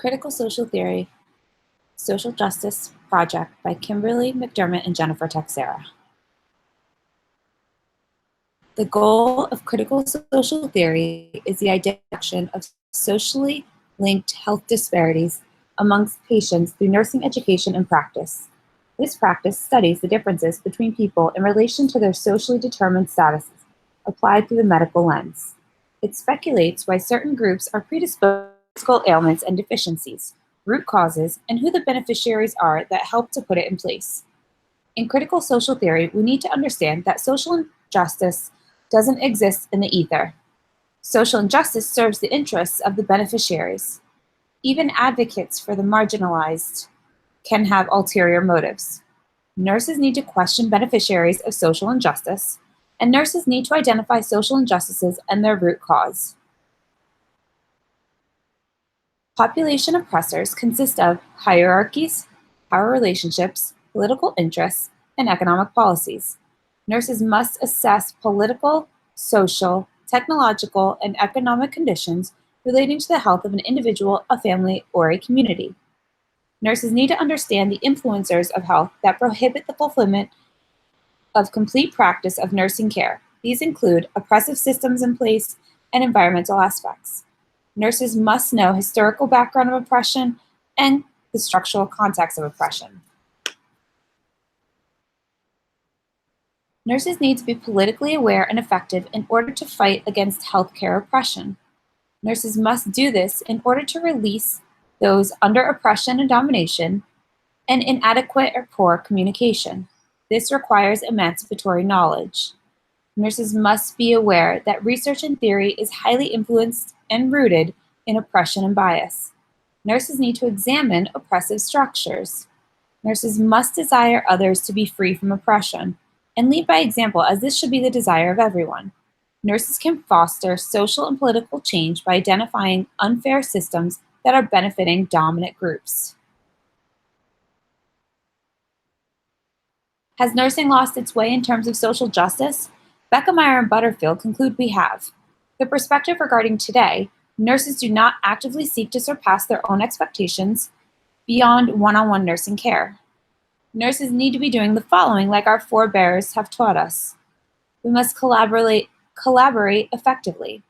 Critical Social Theory, Social Justice Project by Kimberly McDermott and Jennifer Teixeira. The goal of critical social theory is the identification of socially linked health disparities amongst patients through nursing education and practice. This practice studies the differences between people in relation to their socially determined statuses, applied through the medical lens. It speculates why certain groups are predisposed to physical ailments and deficiencies, root causes, and who the beneficiaries are that help to put it in place. In critical social theory, we need to understand that social injustice doesn't exist in the ether. Social injustice serves the interests of the beneficiaries. Even advocates for the marginalized can have ulterior motives. Nurses need to question beneficiaries of social injustice, and nurses need to identify social injustices and their root cause. Population oppressors consist of hierarchies, power relationships, political interests, and economic policies. Nurses must assess political, social, technological, and economic conditions relating to the health of an individual, a family, or a community. Nurses need to understand the influencers of health that prohibit the fulfillment of complete practice of nursing care. These include oppressive systems in place and environmental aspects. Nurses must know historical background of oppression and the structural context of oppression. Nurses need to be politically aware and effective in order to fight against healthcare oppression. Nurses must do this in order to release those under oppression and domination and inadequate or poor communication. This requires emancipatory knowledge. Nurses must be aware that research and theory is highly influenced and rooted in oppression and bias. Nurses need to examine oppressive structures. Nurses must desire others to be free from oppression and lead by example, as this should be the desire of everyone. Nurses can foster social and political change by identifying unfair systems that are benefiting dominant groups. Has nursing lost its way in terms of social justice? Beckemeyer and Butterfield conclude we have. The perspective regarding today, nurses do not actively seek to surpass their own expectations beyond one-on-one nursing care. Nurses need to be doing the following like our forebears have taught us. We must collaborate effectively.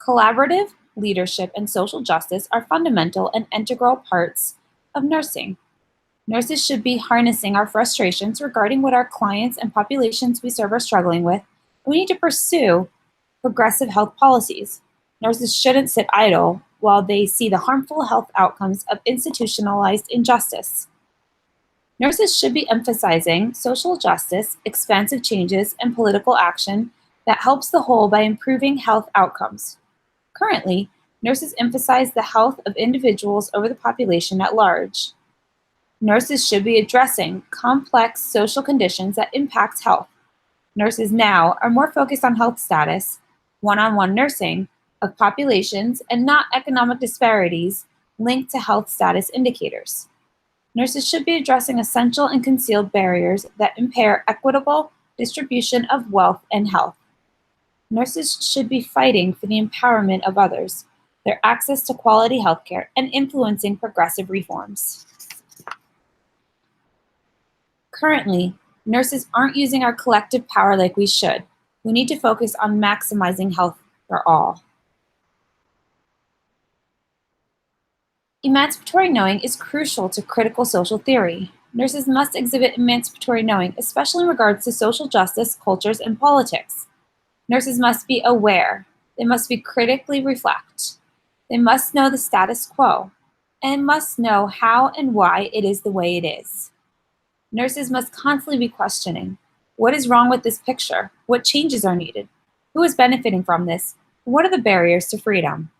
Collaborative, leadership, and social justice are fundamental and integral parts of nursing. Nurses should be harnessing our frustrations regarding what our clients and populations we serve are struggling with. We need to pursue progressive health policies. Nurses shouldn't sit idle while they see the harmful health outcomes of institutionalized injustice. Nurses should be emphasizing social justice, expansive changes, and political action that helps the whole by improving health outcomes. Currently, nurses emphasize the health of individuals over the population at large. Nurses should be addressing complex social conditions that impact health. Nurses now are more focused on health status, one-on-one nursing of populations, and not economic disparities linked to health status indicators. Nurses should be addressing essential and concealed barriers that impair equitable distribution of wealth and health. Nurses should be fighting for the empowerment of others, their access to quality healthcare, and influencing progressive reforms. Currently, nurses aren't using our collective power like we should. We need to focus on maximizing health for all. Emancipatory knowing is crucial to critical social theory. Nurses must exhibit emancipatory knowing, especially in regards to social justice, cultures, and politics. Nurses must be aware. They must be critically reflect. They must know the status quo and must know how and why it is the way it is. Nurses must constantly be questioning, what is wrong with this picture? What changes are needed? Who is benefiting from this? What are the barriers to freedom?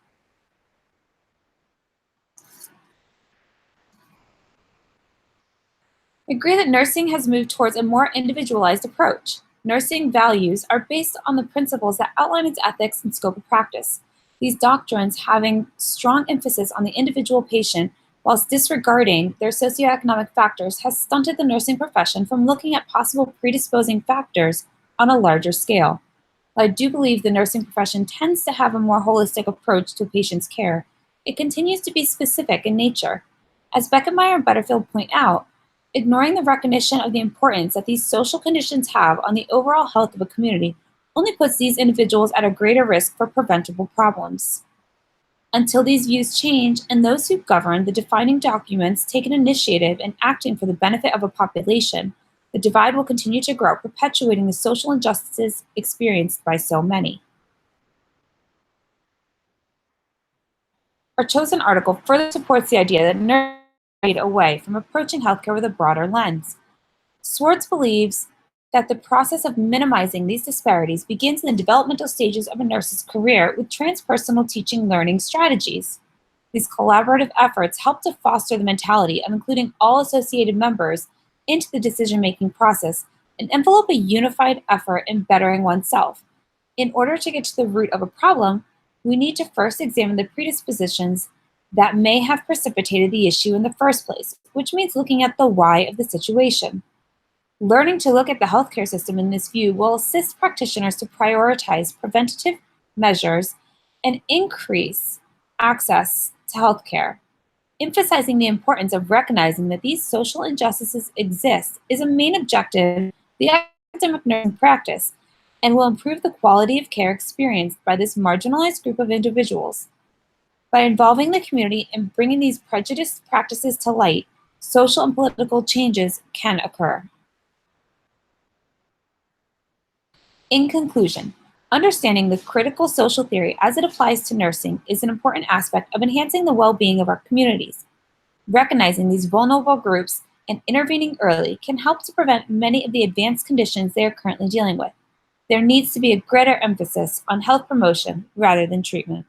I agree that nursing has moved towards a more individualized approach. Nursing values are based on the principles that outline its ethics and scope of practice. These doctrines, having strong emphasis on the individual patient whilst disregarding their socioeconomic factors, has stunted the nursing profession from looking at possible predisposing factors on a larger scale. While I do believe the nursing profession tends to have a more holistic approach to a patient's care, it continues to be specific in nature. As Beckemeyer and Butterfield point out, ignoring the recognition of the importance that these social conditions have on the overall health of a community only puts these individuals at a greater risk for preventable problems. Until these views change and those who govern the defining documents take an initiative in acting for the benefit of a population, the divide will continue to grow, perpetuating the social injustices experienced by so many. Our chosen article further supports the idea that nurses are away from approaching healthcare with a broader lens. Swartz believes that the process of minimizing these disparities begins in the developmental stages of a nurse's career with transpersonal teaching learning strategies. These collaborative efforts help to foster the mentality of including all associated members into the decision-making process and envelope a unified effort in bettering oneself. In order to get to the root of a problem, we need to first examine the predispositions that may have precipitated the issue in the first place, which means looking at the why of the situation. Learning to look at the healthcare system in this view will assist practitioners to prioritize preventative measures and increase access to healthcare. Emphasizing the importance of recognizing that these social injustices exist is a main objective of the academic nursing practice and will improve the quality of care experienced by this marginalized group of individuals. By involving the community and bringing these prejudiced practices to light, social and political changes can occur. In conclusion, understanding the critical social theory as it applies to nursing is an important aspect of enhancing the well-being of our communities. Recognizing these vulnerable groups and intervening early can help to prevent many of the advanced conditions they are currently dealing with. There needs to be a greater emphasis on health promotion rather than treatment.